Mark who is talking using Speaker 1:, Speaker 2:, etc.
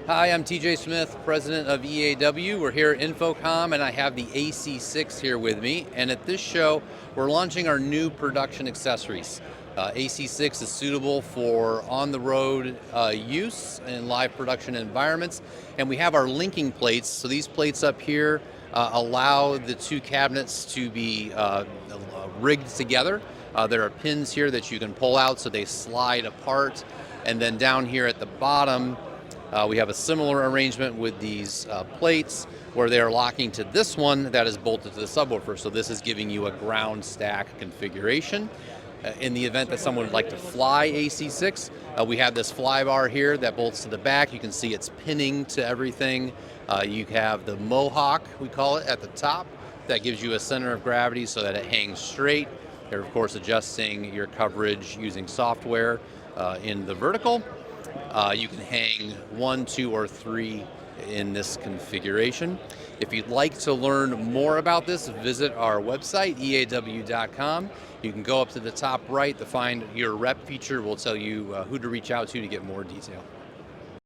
Speaker 1: Hi, I'm TJ Smith, president of EAW. We're here at InfoComm, and I have the AC6 here with me. And at this show, we're launching our new production accessories. AC6 is suitable for on-the-road use in live production environments. And we have our linking plates. So these plates up here allow the two cabinets to be rigged together. There are pins here that you can pull out so they slide apart. And then down here at the bottom, we have a similar arrangement with these plates where they are locking to this one that is bolted to the subwoofer. So this is giving you a ground stack configuration. In the event that someone would like to fly AC6, we have this fly bar here that bolts to the back. You can see it's pinning to everything. You have the Mohawk, we call it, at the top. That gives you a center of gravity so that it hangs straight. You're of course adjusting your coverage using software in the vertical. You can hang 1, 2, or 3 in this configuration. If you'd like to learn more about this, visit our website, EAW.com. You can go up to the top right to find your rep feature. We'll tell you who to reach out to get more detail.